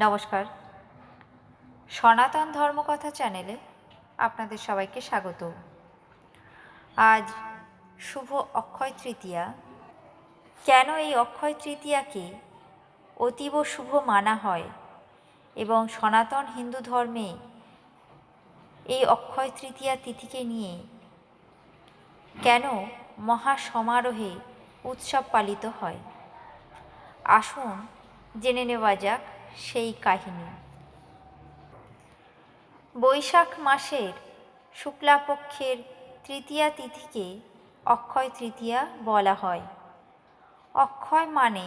নমস্কার। সনাতন ধর্মকথা চ্যানেলে আপনাদের সবাইকে স্বাগত। আজ শুভ অক্ষয় তৃতীয়া। কেন এই অক্ষয় তৃতীয়াকে অতীব শুভ মানা হয় এবং সনাতন হিন্দু ধর্মে এই অক্ষয় তৃতীয়া তিথিকে নিয়ে কেন মহা সমারোহে উৎসব পালিত হয়, আসুন জেনে নেওয়া যাক সেই কাহিনী। বৈশাখ মাসের শুক্লাপক্ষের তৃতীয়া তিথিকে অক্ষয় তৃতীয়া বলা হয়। অক্ষয় মানে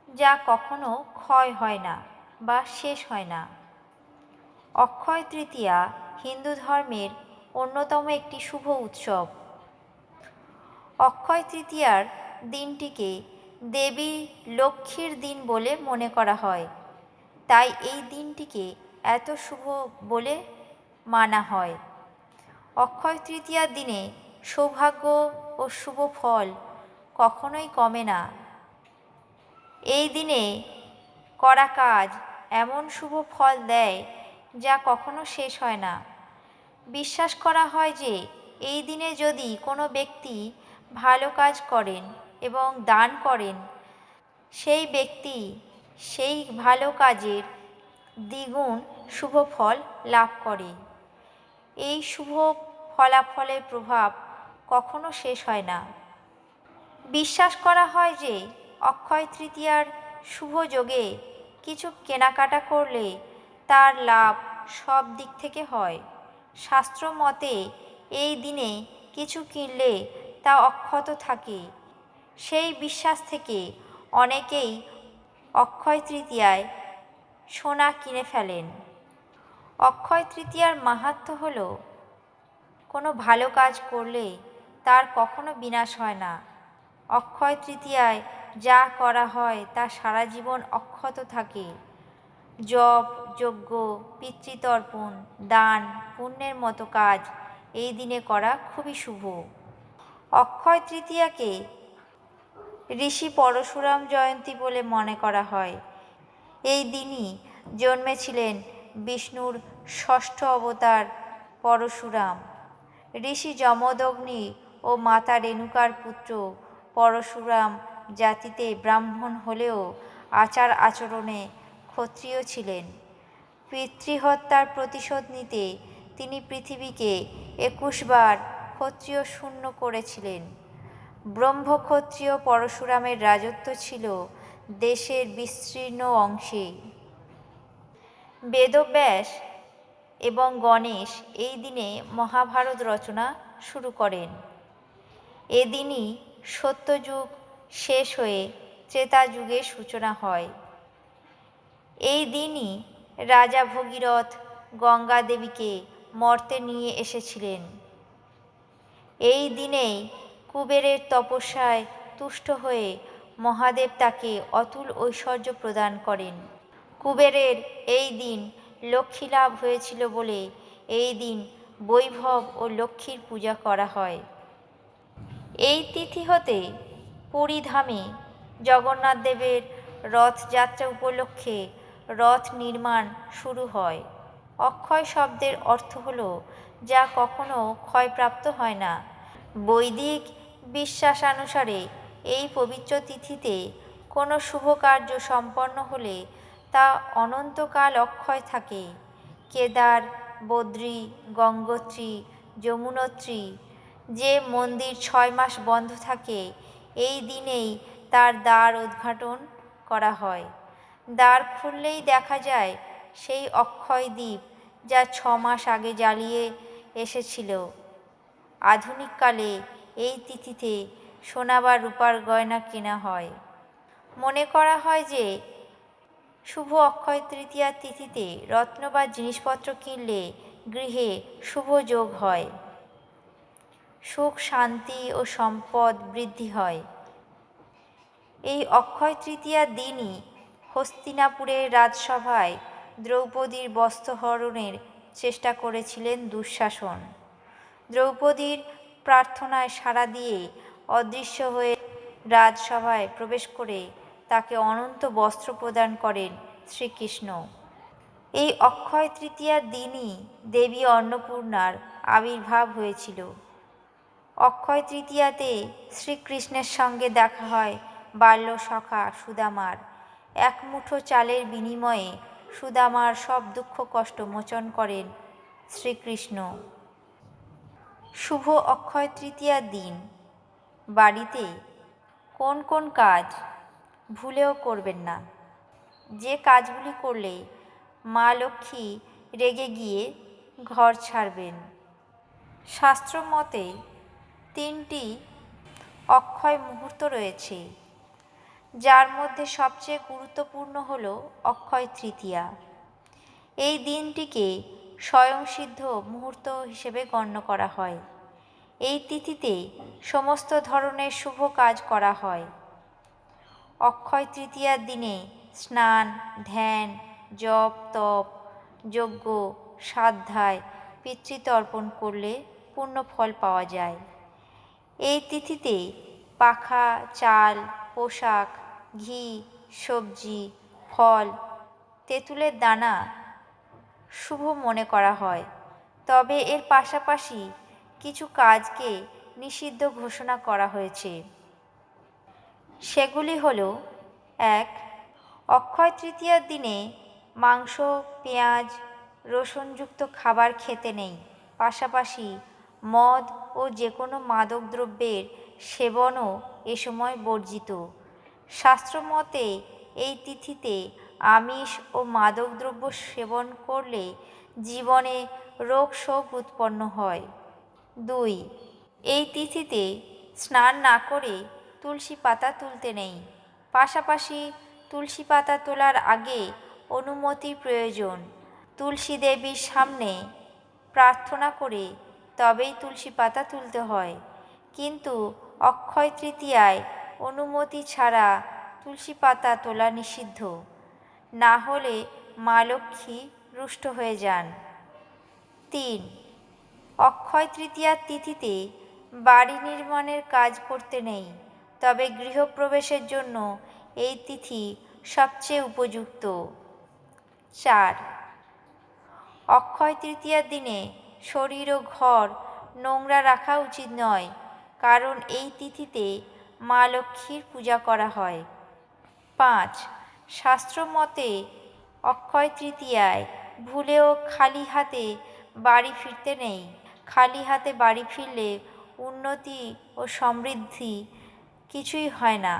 যা কখনো ক্ষয় হয় না বা শেষ হয় না। অক্ষয় তৃতীয়া হিন্দু ধর্মের অন্যতম একটি শুভ উৎসব। অক্ষয় তৃতীয়ার দিনটিকে দেবী লক্ষ্মীর দিন বলে মনে করা হয়, তাই এই দিনটিকে এত শুভ বলে মানা হয়। অক্ষয় তৃতীয়ার দিনে সৌভাগ্য ও শুভ ফল কখনোই কমে না। এই দিনে করা কাজ এমন শুভ ফল দেয় যা কখনো শেষ হয় না। বিশ্বাস করা হয় যে এই দিনে যদি কোনো ব্যক্তি ভালো কাজ করেন এবং দান করেন, সেই ব্যক্তি সেই ভালো কাজের দ্বিগুণ শুভ ফল লাভ করে। এই শুভ ফলাফলের প্রভাব কখনো শেষ হয় না। বিশ্বাস করা হয় যে অক্ষয় তৃতীয়ার শুভ যোগে কিছু কেনাকাটা করলে তার লাভ সব দিক থেকে হয়। শাস্ত্র মতে এই দিনে কিছু কিনলে তা অক্ষত থাকে। সেই বিশ্বাস থেকে অনেকেই অক্ষয় তৃতীয়ায় সোনা কিনে ফেলেন। অক্ষয় তৃতীয়ার মাহাত্ম্য হল, কোনো ভালো কাজ করলে তার কখনো বিনাশ হয় না। অক্ষয় তৃতীয়ায় যা করা হয় তা সারা জীবন অক্ষত থাকে। জপ, যজ্ঞ, পিতৃতর্পণ, দান, পুণ্যের মতো কাজ এই দিনে করা খুবই শুভ। অক্ষয় তৃতীয়াকে ঋষি পরশুরাম জয়ন্তী বলে মনে করা হয়। এই দিনই জন্মেছিলেন বিষ্ণুর ষষ্ঠ অবতার পরশুরাম। ঋষি যমদগ্নি ও মাতা রেণুকার পুত্র পরশুরাম জাতিতে ব্রাহ্মণ হলেও আচার আচরণে ক্ষত্রিয় ছিলেন। পিতৃহত্যার প্রতিশোধ নিতে তিনি পৃথিবীকে 21 বার ক্ষত্রিয় শূন্য করেছিলেন। ব্রহ্মক্ষত্রিয় পরশুরামের রাজত্ব ছিল দেশের বিস্তীর্ণ অংশে। বেদব্যাস এবং গণেশ এই দিনে মহাভারত রচনা শুরু করেন। এদিনই সত্যযুগ শেষ হয়ে ত্রেতা যুগের সূচনা হয়। এই দিনই রাজা ভগীরথ গঙ্গা দেবীকে মর্তে নিয়ে এসেছিলেন। এই দিনেই কুবেরের তপস্যায় তুষ্ট হয়ে মহাদেব তাকে অতুল ঐশ্বর্য প্রদান করেন। কুবেরের এই দিন লক্ষ্মী লাভ হয়েছিল বলে এই দিন বৈভব ও লক্ষ্মীর পূজা করা হয়। এই তিথি হতে পুরীধামে জগন্নাথ দেবের রথযাত্রা উপলক্ষে রথ নির্মাণ শুরু হয়। অক্ষয় শব্দের অর্থ হল যা কখনো ক্ষয়প্রাপ্ত হয় না। বৈদিক বিশ্বাসানুসারে এই পবিত্র তিথিতে কোনো শুভ কার্য সম্পন্ন হলে তা অনন্তকাল অক্ষয় থাকে। কেদার, বদ্রী, গঙ্গোত্রী, যমুনোত্রী যে মন্দির 6 মাস বন্ধ থাকে, এই দিনেই তার দ্বার উদ্ঘাটন করা হয়। দ্বার খুললেই দেখা যায় সেই অক্ষয় দ্বীপ যা 6 মাস আগে জ্বালিয়ে এসেছিল। আধুনিককালে এই তিথিতে সোনা বা রূপার গয়না কেনা হয়। মনে করা হয় যে শুভ অক্ষয় তৃতীয়ার তিথিতে রত্ন বা জিনিসপত্র কিনলে গৃহে শুভ যোগ হয়, সুখ শান্তি ও সম্পদ বৃদ্ধি হয়। এই অক্ষয় তৃতীয়ার দিনই হস্তিনাপুরের রাজসভায় দ্রৌপদীর বস্ত্রহরণের চেষ্টা করেছিলেন দুঃশাসন। দ্রৌপদীর প্রার্থনায় সাড়া দিয়ে অদৃশ্য হয়ে রাজসভায় প্রবেশ করে তাকে অনন্ত বস্ত্র প্রদান করেন শ্রীকৃষ্ণ। এই অক্ষয় তৃতীয়ার দিনই দেবী অন্নপূর্ণার আবির্ভাব হয়েছিল। অক্ষয় তৃতীয়াতে শ্রীকৃষ্ণের সঙ্গে দেখা হয় বাল্য সখা সুদামার। এক মুঠো চালের বিনিময়ে সুদামার সব দুঃখ কষ্ট মোচন করেন শ্রীকৃষ্ণ। শুভ অক্ষয় তৃতীয়ার দিন বাড়িতে কোন কোন কাজ ভুলেও করবেন না, যে কাজগুলি করলে মা লক্ষ্মী রেগে গিয়ে ঘর ছাড়বেন। শাস্ত্র মতে 3টি অক্ষয় মুহূর্ত রয়েছে, যার মধ্যে সবচেয়ে গুরুত্বপূর্ণ হল অক্ষয় তৃতীয়া। এই দিনটিকে স্বয়ংসিদ্ধ মুহূর্ত হিসেবে গণ্য করা হয়। এই তিথিতে সমস্ত ধরনের শুভ কাজ করা হয়। অক্ষয় তৃতীয়ার দিনে স্নান, ধ্যান, জপ, তপ, যজ্ঞ, স্বাধ্যায়, পিতৃতর্পণ করলে পূর্ণ ফল পাওয়া যায়। এই তিথিতে পাখা, চাল, পোশাক, ঘি, সবজি, ফল, তেঁতুলের দানা শুভ মনে করা হয়। তবে এর পাশাপাশি কিছু কাজকে নিষিদ্ধ ঘোষণা করা হয়েছে। সেগুলি হল: 1. অক্ষয় তৃতীয়ার দিনে মাংস, পেঁয়াজ, রসুনযুক্ত খাবার খেতে নেই। পাশাপাশি মদ ও যে কোনো মাদক দ্রব্যের সেবনও এ সময় বর্জিত। শাস্ত্রমতে এই তিথিতে আমিষ ও মাদকদ্রব্য সেবন করলে জীবনে রোগ শোক উৎপন্ন হয়। 2. এই তিথিতে স্নান না করে তুলসী পাতা তুলতে নেই। পাশাপাশি তুলসী পাতা তোলার আগে অনুমতির প্রয়োজন। তুলসী দেবীর সামনে প্রার্থনা করে তবেই তুলসী পাতা তুলতে হয়। কিন্তু অক্ষয় তৃতীয়ায় অনুমতি ছাড়া তুলসী পাতা তোলা নিষিদ্ধ, না হলে মা লক্ষ্মী রুষ্ট হয়ে যান। 3. অক্ষয় তৃতীয়ার তিথিতে বাড়ি নির্মাণের কাজ করতে নেই, তবে গৃহপ্রবেশের জন্য এই তিথি সবচেয়ে উপযুক্ত। 4. অক্ষয় তৃতীয়ার দিনে শরীর ও ঘর নোংরা রাখা উচিত নয়, কারণ এই তিথিতে মা লক্ষ্মীর পূজা করা হয়। 5. শাস্ত্রমতে অক্ষয় তৃতীয়ায় ভুলেও খালি হাতে বাড়ি ফিরতে নেই। খালি হাতে বাড়ি ফিরলে উন্নতি ও সমৃদ্ধি কিছুই হয় না।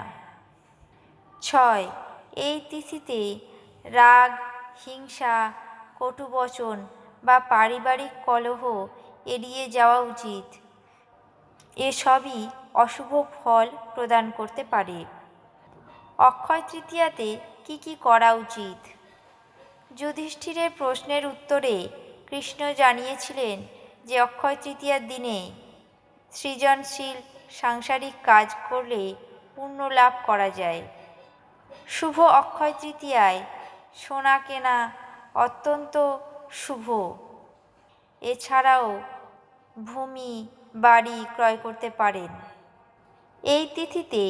6. এই তিথিতে রাগ, হিংসা, কটুবচন বা পারিবারিক কলহ এড়িয়ে যাওয়া উচিত। এসবই অশুভ ফল প্রদান করতে পারে। অক্ষয় তৃতীয়াতে কি করা উচিত? যুধিষ্ঠিরের প্রশ্নের উত্তরে কৃষ্ণ জানিয়েছিলেন যে অক্ষয় তৃতীয়ার দিনে সৃজনশীল সাংসারিক কাজ করলে পুণ্য লাভ করা যায়। শুভ অক্ষয় তৃতীয়ায় সোনা কেনা অত্যন্ত শুভ। এছাড়াও ভূমি, বাড়ি ক্রয় করতে পারেন। এই তিথিতে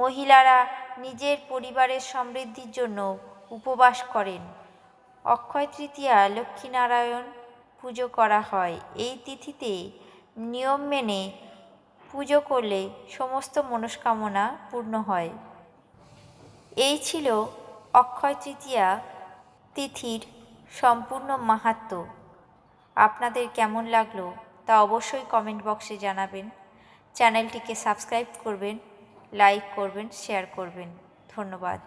মহিলারা নিজের পরিবারের সমৃদ্ধির জন্য উপবাস করেন। অক্ষয় তৃতীয়া লক্ষ্মীনারায়ণ পুজো করা হয়। এই তিথিতে নিয়ম মেনে পুজো করলে সমস্ত মনস্কামনা পূর্ণ হয়। এই ছিল অক্ষয় তৃতীয়া তিথির সম্পূর্ণ মাহাত্ম্য। আপনাদের কেমন লাগলো তা অবশ্যই কমেন্ট বক্সে জানাবেন। চ্যানেলটিকে সাবস্ক্রাইব করবেন, লাইক করবেন, শেয়ার করবেন। ধন্যবাদ।